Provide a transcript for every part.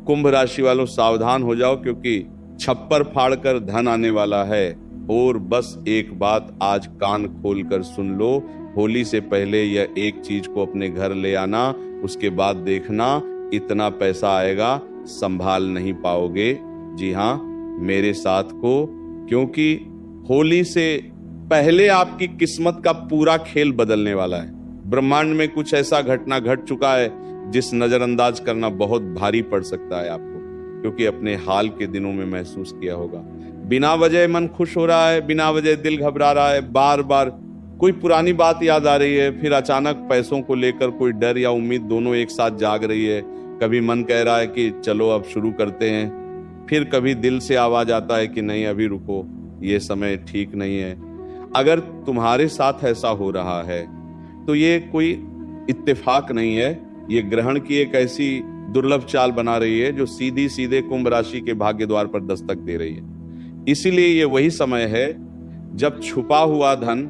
कुंभ राशि वालों सावधान हो जाओ, क्योंकि छप्पर फाड़कर धन आने वाला है। और बस एक बात आज कान खोलकर सुन लो, होली से पहले यह एक चीज को अपने घर ले आना, उसके बाद देखना इतना पैसा आएगा संभाल नहीं पाओगे। जी हाँ, मेरे साथ को, क्योंकि होली से पहले आपकी किस्मत का पूरा खेल बदलने वाला है। ब्रह्मांड में कुछ ऐसा घटना घट चुका है जिस नजरअंदाज करना बहुत भारी पड़ सकता है आपको, क्योंकि अपने हाल के दिनों में महसूस किया होगा। बिना वजह मन खुश हो रहा है, बिना वजह दिल घबरा रहा है, बार बार कोई पुरानी बात याद आ रही है, फिर अचानक पैसों को लेकर कोई डर या उम्मीद दोनों एक साथ जाग रही है। कभी मन कह रहा है कि चलो अब शुरू करते हैं, फिर कभी दिल से आवाज आता है कि नहीं अभी रुको, ये समय ठीक नहीं है। अगर तुम्हारे साथ ऐसा हो रहा है तो ये कोई इत्तेफाक नहीं है, ये ग्रहण की एक ऐसी दुर्लभ चाल बना रही है जो सीधी सीधे कुंभ राशि के भाग्य द्वार पर दस्तक दे रही है। इसीलिए ये वही समय है जब छुपा हुआ धन,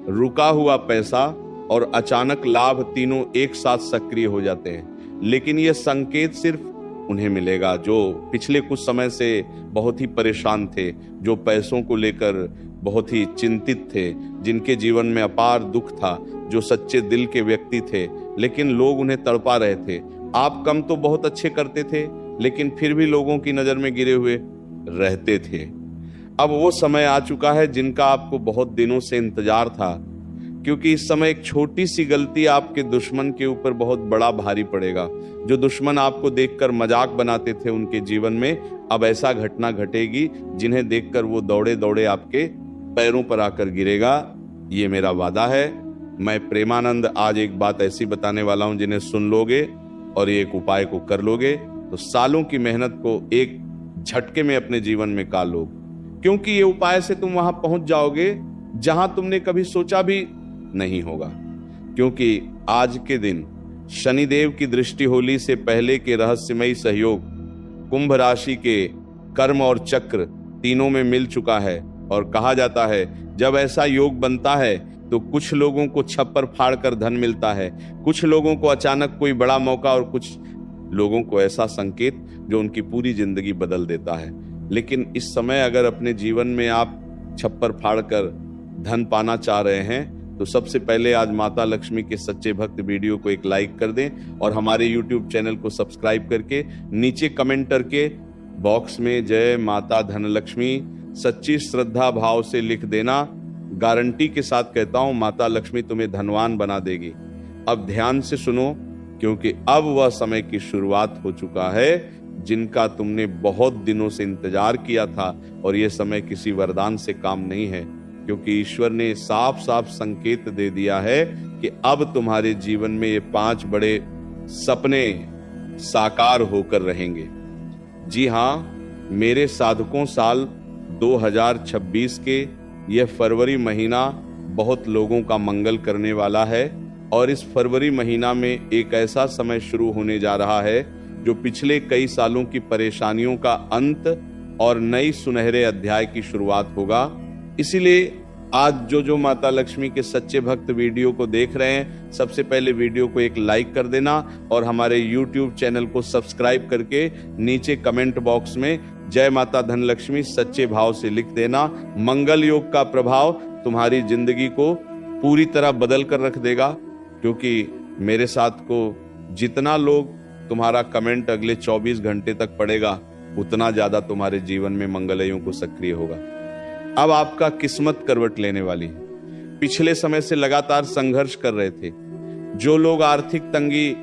रुका हुआ पैसा और अचानक लाभ तीनों एक साथ सक्रिय हो जाते हैं। लेकिन यह संकेत सिर्फ उन्हें मिलेगा जो पिछले कुछ समय से बहुत ही परेशान थे, जो पैसों को लेकर बहुत ही चिंतित थे, जिनके जीवन में अपार दुख था, जो सच्चे दिल के व्यक्ति थे, लेकिन लोग उन्हें तड़पा रहे थे। आप कम तो बहुत अच्छे करते थे, लेकिन फिर भी लोगों की नजर में गिरे हुए रहते थे। अब वो समय आ चुका है जिनका आपको बहुत दिनों से इंतजार था, क्योंकि इस समय एक छोटी सी गलती आपके दुश्मन के ऊपर बहुत बड़ा भारी पड़ेगा। जो दुश्मन आपको देखकर मजाक बनाते थे उनके जीवन में अब ऐसा घटना घटेगी जिन्हें देखकर वो दौड़े दौड़े आपके पैरों पर आकर गिरेगा। ये मेरा वादा है। मैं प्रेमानंद आज एक बात ऐसी बताने वाला हूं जिन्हें सुन लोगे और एक उपाय को कर लोगे तो सालों की मेहनत को एक झटके में अपने जीवन में का लोगे, क्योंकि ये उपाय से तुम वहां पहुंच जाओगे जहां तुमने कभी सोचा भी नहीं होगा। क्योंकि आज के दिन शनिदेव की दृष्टि होली से पहले के रहस्यमयी सहयोग कुंभ राशि के कर्म और चक्र तीनों में मिल चुका है। और कहा जाता है जब ऐसा योग बनता है तो कुछ लोगों को छप्पर फाड़कर धन मिलता है, कुछ लोगों को अचानक कोई बड़ा मौका और कुछ लोगों को ऐसा संकेत जो उनकी पूरी जिंदगी बदल देता है। लेकिन इस समय अगर अपने जीवन में आप छप्पर फाड़कर धन पाना चाह रहे हैं तो सबसे पहले आज माता लक्ष्मी के सच्चे भक्त वीडियो को एक लाइक कर दें और हमारे YouTube चैनल को सब्सक्राइब करके नीचे कमेंट करके बॉक्स में जय माता धनलक्ष्मी सच्ची श्रद्धा भाव से लिख देना। गारंटी के साथ कहता हूं माता लक्ष्मी तुम्हें धनवान बना देगी। अब ध्यान से सुनो, क्योंकि अब वह समय की शुरुआत हो चुका है जिनका तुमने बहुत दिनों से इंतजार किया था। और यह समय किसी वरदान से काम नहीं है, क्योंकि ईश्वर ने साफ साफ संकेत दे दिया है कि अब तुम्हारे जीवन में ये 5 बड़े सपने साकार होकर रहेंगे। जी हां, मेरे साधकों, साल 2026 के यह फरवरी महीना बहुत लोगों का मंगल करने वाला है। और इस फरवरी महीना में एक ऐसा समय शुरू होने जा रहा है जो पिछले कई सालों की परेशानियों का अंत और नई सुनहरे अध्याय की शुरुआत होगा। इसीलिए आज जो माता लक्ष्मी के सच्चे भक्त वीडियो को देख रहे हैं, सबसे पहले वीडियो को एक लाइक कर देना और हमारे YouTube चैनल को सब्सक्राइब करके नीचे कमेंट बॉक्स में जय माता धनलक्ष्मी सच्चे भाव से लिख देना। मंगल योग का प्रभाव तुम्हारी जिंदगी को पूरी तरह बदल कर रख देगा, क्योंकि मेरे साथ को जितना लोग तुम्हारा कमेंट अगले 24 घंटे तक पड़ेगा उतना ज्यादा तुम्हारे जीवन में मंगल योग को सक्रिय होगा। अब आपका किस्मत करवट लेने वाली है। पिछले समय से लगातार संघर्ष कर रहे थे, जो लोग आर्थिक तंगी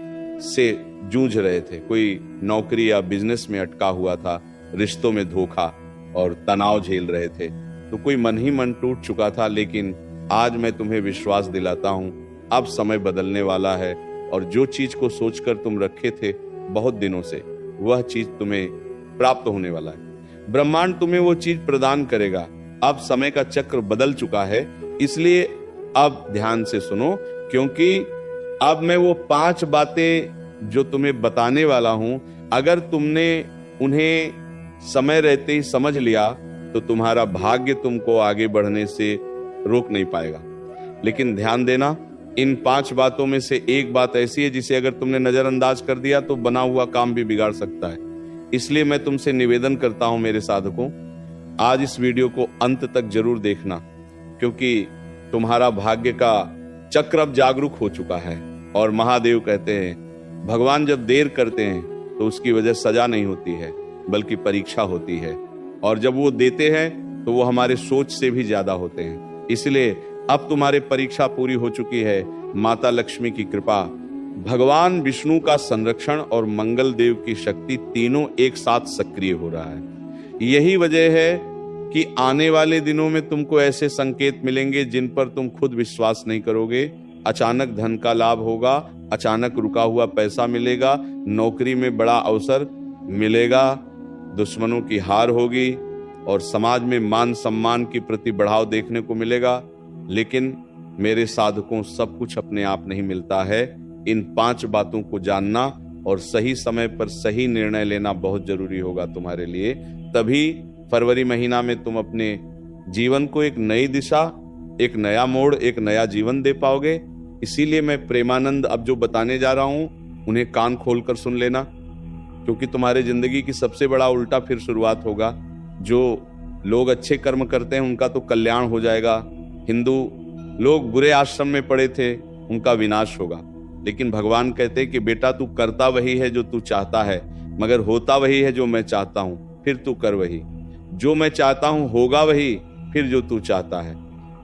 से जूझ रहे थे, कोई नौकरी या बिजनेस में अटका हुआ था, रिश्तों में धोखा और तनाव झेल रहे थे, तो कोई मन ही मन टूट चुका था। लेकिन आज मैं तुम्हें विश्वास दिलाता हूं, अब समय बदलने वाला है और जो चीज को सोचकर तुम रखे थे बहुत दिनों से, वह चीज तुम्हें प्राप्त होने वाला है। ब्रह्मांड तुम्हें वो चीज प्रदान करेगा। अब समय का चक्र बदल चुका है, इसलिए अब ध्यान से सुनो, क्योंकि अब मैं वो 5 बातें जो तुम्हें बताने वाला हूं, अगर तुमने उन्हें समय रहते ही समझ लिया तो तुम्हारा भाग्य तुमको आगे बढ़ने से रोक नहीं पाएगा। लेकिन ध्यान देना, इन 5 बातों में से एक बात ऐसी है जिसे अगर तुमने नजरअंदाज कर दिया तो बना हुआ काम भी बिगाड़ सकता है। इसलिए मैं तुमसे निवेदन करता हूं मेरे साधकों, आज इस वीडियो को अंत तक जरूर देखना, क्योंकि तुम्हारा भाग्य का चक्र अब जागरूक हो चुका है। और महादेव कहते हैं भगवान जब देर करते हैं तो उसकी वजह सजा नहीं होती है बल्कि परीक्षा होती है, और जब वो देते हैं तो वो हमारे सोच से भी ज्यादा होते हैं। इसलिए अब तुम्हारी परीक्षा पूरी हो चुकी है। माता लक्ष्मी की कृपा, भगवान विष्णु का संरक्षण और मंगल देव की शक्ति तीनों एक साथ सक्रिय हो रहा है। यही वजह है कि आने वाले दिनों में तुमको ऐसे संकेत मिलेंगे जिन पर तुम खुद विश्वास नहीं करोगे। अचानक धन का लाभ होगा, अचानक रुका हुआ पैसा मिलेगा, नौकरी में बड़ा अवसर मिलेगा, दुश्मनों की हार होगी और समाज में मान सम्मान की प्रति बढ़ाव देखने को मिलेगा। लेकिन मेरे साधकों, सब कुछ अपने आप नहीं मिलता है। इन 5 बातों को जानना और सही समय पर सही निर्णय लेना बहुत जरूरी होगा तुम्हारे लिए। तभी फरवरी महीना में तुम अपने जीवन को एक नई दिशा, एक नया मोड़, एक नया जीवन दे पाओगे। इसीलिए मैं प्रेमानंद अब जो बताने जा रहा हूं उन्हें कान खोलकर सुन लेना, क्योंकि तुम्हारे जिंदगी की सबसे बड़ा उल्टा फिर शुरुआत होगा। जो लोग अच्छे कर्म करते हैं उनका तो कल्याण हो जाएगा। हिंदू लोग बुरे आश्रम में पड़े थे, उनका विनाश होगा। लेकिन भगवान कहते हैं कि बेटा तू करता वही है जो तू चाहता है, मगर होता वही है जो मैं चाहता हूं, फिर तू कर वही। जो मैं चाहता हूं होगा वही, फिर जो तू चाहता है।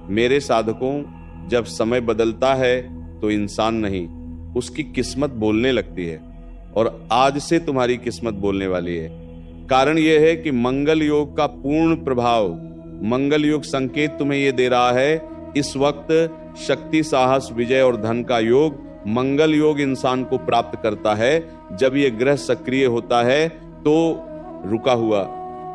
मेरे साधकों, जब समय बदलता है तो इंसान नहीं, उसकी किस्मत बोलने लगती है, और आज से तुम्हारी किस्मत बोलने वाली है। कारण यह है कि मंगल योग का पूर्ण प्रभाव, मंगल योग संकेत तुम्हें यह दे रहा है। इस वक्त शक्ति, साहस, विजय और धन का योग, मंगल योग इंसान को प्राप्त करता है। जब यह ग्रह सक्रिय होता है तो रुका हुआ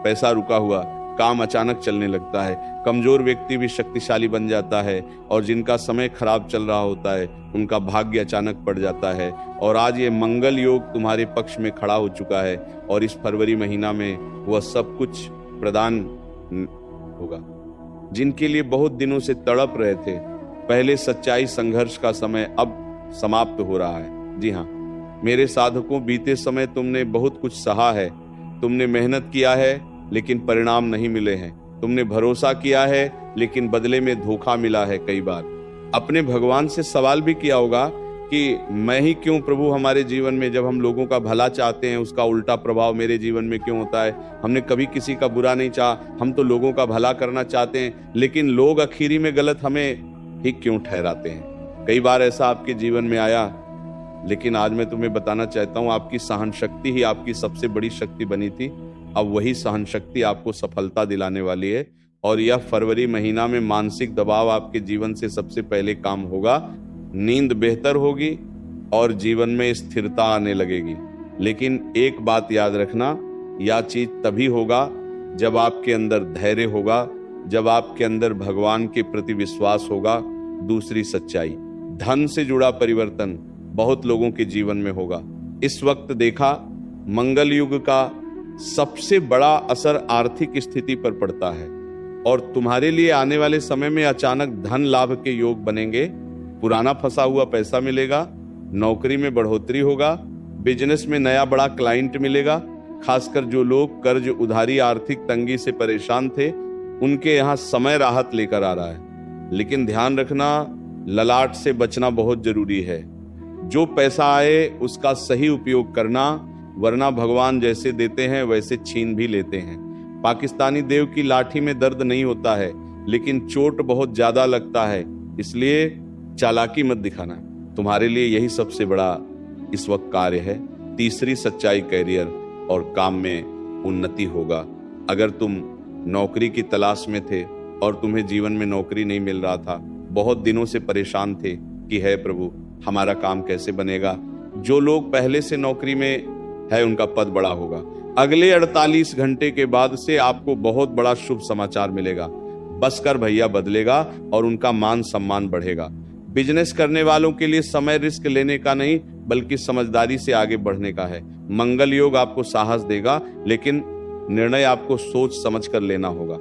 पैसा, रुका हुआ काम अचानक चलने लगता है। कमजोर व्यक्ति भी शक्तिशाली बन जाता है, और जिनका समय खराब चल रहा होता है उनका भाग्य अचानक पड़ जाता है। और आज ये मंगल योग तुम्हारे पक्ष में खड़ा हो चुका है, और इस फरवरी महीना में वह सब कुछ प्रदान होगा। जिनके लिए बहुत दिनों से तड़प रहे थे, पहले सच्चाई संघर्ष का समय अब समाप्त हो रहा है। जी हाँ मेरे साधकों, बीते समय तुमने बहुत कुछ सहा है, तुमने मेहनत किया है लेकिन परिणाम नहीं मिले हैं, तुमने भरोसा किया है लेकिन बदले में धोखा मिला है। कई बार अपने भगवान से सवाल भी किया होगा कि मैं ही क्यों प्रभु, हमारे जीवन में जब हम लोगों का भला चाहते हैं उसका उल्टा प्रभाव मेरे जीवन में क्यों होता है। हमने कभी किसी का बुरा नहीं चाहा, हम तो लोगों का भला करना चाहते हैं, लेकिन लोग आखिरी में गलत हमें ही क्यों ठहराते हैं। कई बार ऐसा आपके जीवन में आया, लेकिन आज मैं तुम्हें बताना चाहता हूं, आपकी सहन शक्ति ही आपकी सबसे बड़ी शक्ति बनी थी। अब वही सहन शक्ति आपको सफलता दिलाने वाली है। और यह फरवरी महीना में मानसिक दबाव आपके जीवन से सबसे पहले काम होगा, नींद बेहतर होगी और जीवन में स्थिरता आने लगेगी। लेकिन एक बात याद रखना, यह चीज तभी होगा जब आपके अंदर धैर्य होगा, जब आपके अंदर भगवान के प्रति विश्वास होगा। दूसरी सच्चाई, धन से जुड़ा परिवर्तन बहुत लोगों के जीवन में होगा। इस वक्त देखा, मंगल युग का सबसे बड़ा असर आर्थिक स्थिति पर पड़ता है, और तुम्हारे लिए आने वाले समय में अचानक धन लाभ के योग बनेंगे। पुराना फंसा हुआ पैसा मिलेगा, नौकरी में बढ़ोतरी होगा, बिजनेस में नया बड़ा क्लाइंट मिलेगा। खासकर जो लोग कर्ज, उधारी, आर्थिक तंगी से परेशान थे, उनके यहाँ समय राहत लेकर आ रहा है। लेकिन ध्यान रखना, ललाट से बचना बहुत जरूरी है। जो पैसा आए उसका सही उपयोग करना, वरना भगवान जैसे देते हैं वैसे छीन भी लेते हैं। पाकिस्तानी देव की लाठी में दर्द नहीं होता है, लेकिन चोट बहुत ज्यादा लगता है। इसलिए चालाकी मत दिखाना, तुम्हारे लिए यही सबसे बड़ा इस वक्त कार्य है। तीसरी सच्चाई, करियर और काम में उन्नति होगा। अगर तुम नौकरी की तलाश में थे और तुम्हें जीवन में नौकरी नहीं मिल रहा था, बहुत दिनों से परेशान थे कि है प्रभु हमारा काम कैसे बनेगा, जो लोग पहले से नौकरी में है उनका पद बड़ा होगा। अगले 48 घंटे के बाद से आपको बहुत बड़ा शुभ समाचार मिलेगा। बस कर भैया बदलेगा और उनका मान सम्मान बढ़ेगा। बिजनेस करने वालों के लिए समय रिस्क लेने का नहीं बल्कि समझदारी से आगे बढ़ने का है। मंगल योग आपको साहस देगा, लेकिन निर्णय आपको सोच समझ कर लेना होगा,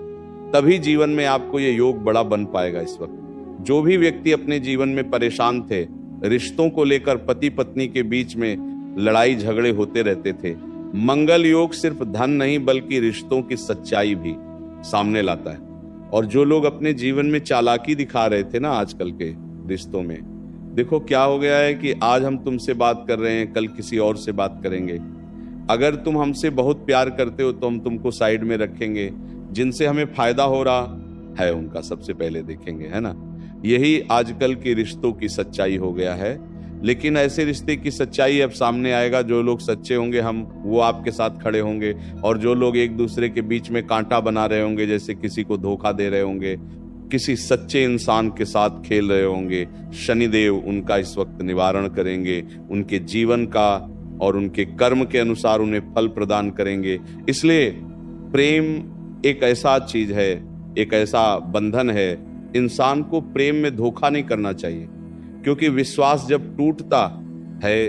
तभी जीवन में आपको ये योग बड़ा बन पाएगा। इस वक्त जो भी व्यक्ति अपने जीवन में परेशान थे, रिश्तों को लेकर पति पत्नी के बीच में लड़ाई झगड़े होते रहते थे, मंगल योग सिर्फ धन नहीं बल्कि रिश्तों की सच्चाई भी सामने लाता है। और जो लोग अपने जीवन में चालाकी दिखा रहे थे ना आजकल के रिश्तों में, देखो क्या हो गया है कि आज हम तुमसे बात कर रहे हैं, कल किसी और से बात करेंगे। अगर तुम हमसे बहुत प्यार करते हो तो हम तुमको साइड में रखेंगे, जिनसे हमें फायदा हो रहा है उनका सबसे पहले देखेंगे, है ना। यही आजकल के रिश्तों की सच्चाई हो गया है। लेकिन ऐसे रिश्ते की सच्चाई अब सामने आएगा, जो लोग सच्चे होंगे हम वो आपके साथ खड़े होंगे, और जो लोग एक दूसरे के बीच में कांटा बना रहे होंगे, जैसे किसी को धोखा दे रहे होंगे, किसी सच्चे इंसान के साथ खेल रहे होंगे, शनिदेव उनका इस वक्त निवारण करेंगे, उनके जीवन का और उनके कर्म के अनुसार उन्हें फल प्रदान करेंगे। इसलिए प्रेम एक ऐसा चीज है, एक ऐसा बंधन है, इंसान को प्रेम में धोखा नहीं करना चाहिए, क्योंकि विश्वास जब टूटता है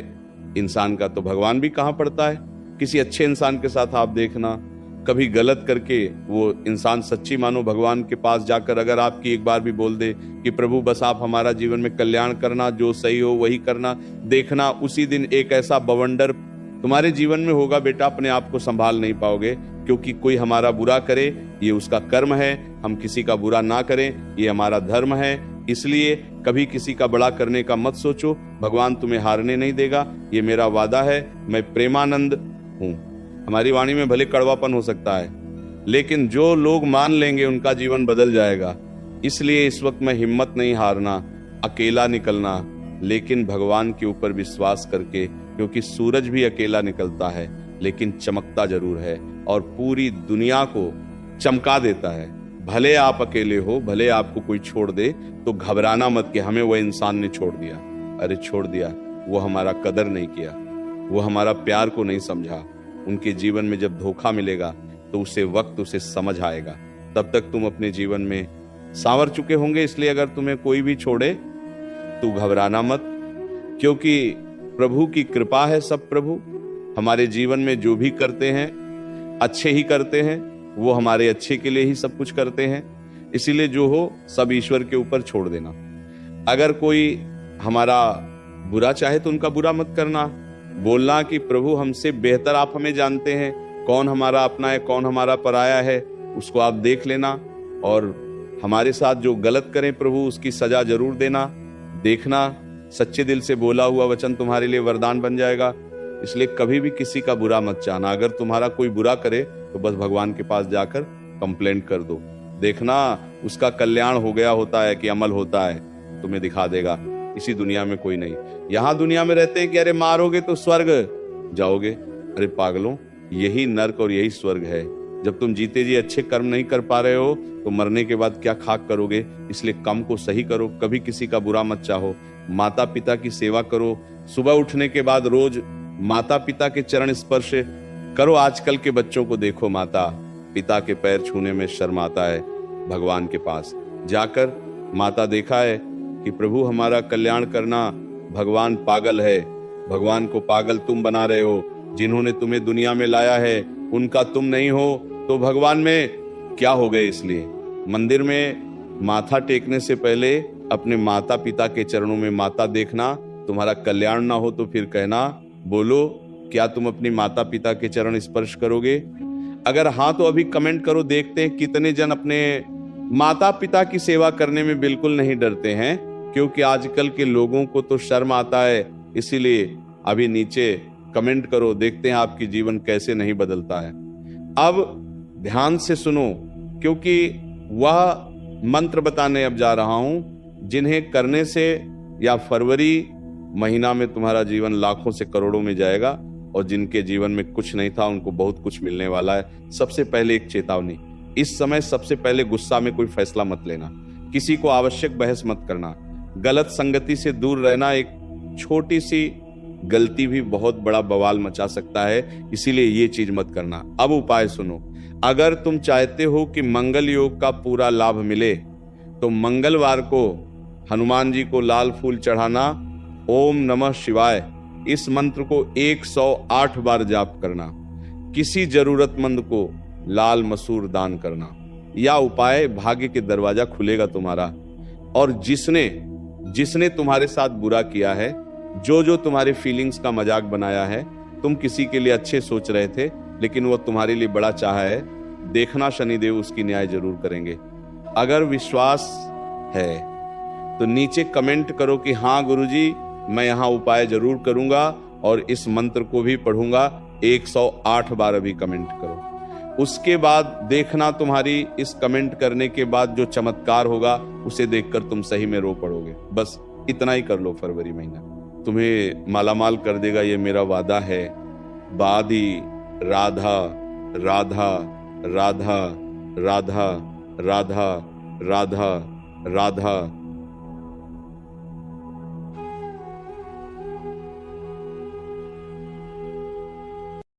इंसान का तो भगवान भी कहां पड़ता है। किसी अच्छे इंसान के साथ आप देखना, कभी गलत करके वो इंसान सच्ची मानो भगवान के पास जाकर अगर आपकी एक बार भी बोल दे कि प्रभु बस आप हमारा जीवन में कल्याण करना, जो सही हो वही करना, देखना उसी दिन एक ऐसा बवंडर तुम्हारे जीवन में होगा। बेटा अपने आप को संभाल नहीं पाओगे, क्योंकि कोई हमारा बुरा करे ये उसका कर्म है, हम किसी का बुरा ना करें ये हमारा धर्म है। इसलिए कभी किसी का बड़ा करने का मत सोचो, भगवान तुम्हें हारने नहीं देगा, ये मेरा वादा है। मैं प्रेमानंद हूं। हमारी वाणी में भले कड़वापन हो सकता है, लेकिन जो लोग मान लेंगे उनका जीवन बदल जाएगा। इसलिए इस वक्त मैं हिम्मत नहीं हारना, अकेला निकलना, लेकिन भगवान के ऊपर विश्वास करके, क्योंकि सूरज भी अकेला निकलता है लेकिन चमकता जरूर है और पूरी दुनिया को चमका देता है। भले आप अकेले हो, भले आपको कोई छोड़ दे, तो घबराना मत कि हमें वो इंसान ने छोड़ दिया। अरे छोड़ दिया, वो हमारा कदर नहीं किया, वो हमारा प्यार को नहीं समझा। उनके जीवन में जब धोखा मिलेगा तो उसे वक्त उसे समझ आएगा, तब तक तुम अपने जीवन में सांवर चुके होंगे। इसलिए अगर तुम्हें कोई भी छोड़े तो घबराना मत, क्योंकि प्रभु की कृपा है। सब प्रभु हमारे जीवन में जो भी करते हैं अच्छे ही करते हैं, वो हमारे अच्छे के लिए ही सब कुछ करते हैं। इसीलिए जो हो सब ईश्वर के ऊपर छोड़ देना। अगर कोई हमारा बुरा चाहे तो उनका बुरा मत करना, बोलना कि प्रभु हमसे बेहतर आप हमें जानते हैं, कौन हमारा अपना है कौन हमारा पराया है, उसको आप देख लेना। और हमारे साथ जो गलत करें प्रभु उसकी सजा जरूर देना। देखना सच्चे दिल से बोला हुआ वचन तुम्हारे लिए वरदान बन जाएगा। इसलिए कभी भी किसी का बुरा मत चाहना। अगर तुम्हारा कोई बुरा करे तो बस भगवान के पास जाकर कंप्लेंट कर दो, देखना उसका कल्याण हो गया होता है कि अमल होता है, तुम्हें दिखा देगा। इसी दुनिया में कोई नहीं। यहाँ दुनिया में रहते हैं कि अरे मारोगे तो स्वर्ग जाओगे। अरे पागलों, यही नर्क और यही स्वर्ग है। जब तुम जीते जी अच्छे कर्म नहीं कर पा रहे हो तो मरने के बाद क्या खाक करोगे। इसलिए कम को सही करो, कभी किसी का बुरा मत चाहो। माता पिता की सेवा करो, सुबह उठने के बाद रोज माता पिता के चरण स्पर्श करो। आजकल के बच्चों को देखो, माता पिता के पैर छूने में शर्म आता है। भगवान के पास जाकर माता देखा है कि प्रभु हमारा कल्याण करना, भगवान पागल है, भगवान को पागल तुम बना रहे हो। जिन्होंने तुम्हें दुनिया में लाया है उनका तुम नहीं हो तो भगवान में क्या हो गए। इसलिए मंदिर में माथा टेकने से पहले अपने माता पिता के चरणों में माता देखना। तुम्हारा कल्याण ना हो तो फिर कहना, बोलो क्या तुम अपनी माता पिता के चरण स्पर्श करोगे। अगर हाँ तो अभी कमेंट करो, देखते हैं कितने जन अपने माता पिता की सेवा करने में बिल्कुल नहीं डरते हैं, क्योंकि आजकल के लोगों को तो शर्म आता है। इसीलिए अभी नीचे कमेंट करो, देखते हैं आपकी जीवन कैसे नहीं बदलता है। अब ध्यान से सुनो, क्योंकि वह मंत्र बताने अब जा रहा हूं जिन्हें करने से या फरवरी महीना में तुम्हारा जीवन लाखों से करोड़ों में जाएगा, और जिनके जीवन में कुछ नहीं था उनको बहुत कुछ मिलने वाला है। सबसे पहले एक चेतावनी, इस समय सबसे पहले गुस्सा में कोई फैसला मत लेना, किसी को आवश्यक बहस मत करना, गलत संगति से दूर रहना। एक छोटी सी गलती भी बहुत बड़ा बवाल मचा सकता है, इसीलिए ये चीज मत करना। अब उपाय सुनो। अगर तुम चाहते हो कि मंगल योग का पूरा लाभ मिले तो मंगलवार को हनुमान जी को लाल फूल चढ़ाना, ओम नमः शिवाय इस मंत्र को 108 बार जाप करना, किसी जरूरतमंद को लाल मसूर दान करना। या उपाय भाग्य के दरवाजा खुलेगा तुम्हारा। और जिसने तुम्हारे साथ बुरा किया है, जो तुम्हारे फीलिंग्स का मजाक बनाया है, तुम किसी के लिए अच्छे सोच रहे थे, लेकिन वो तुम्हारे लिए बड़ा चाहा है। देखना शनिदेव उसकी न्याय जरूर करेंगे। अगर विश्वास है तो नीचे कमेंट करो कि हाँ गुरुजी, मैं यहाँ उपाय जरूर करूंगा और इस मंत्र को भी पढ़ूंगा। 108 बार अभी कमेंट करो। उसके बाद देखना तुम्हारी इस कमेंट करने के बाद जो चमत्कार होगा उसे देखकर तुम सही में रो पड़ोगे। बस इतना ही कर लो, फरवरी महीना तुम्हें मालामाल कर देगा, ये मेरा वादा है। बादी राधा राधा राधा राधा राधा राधा राधा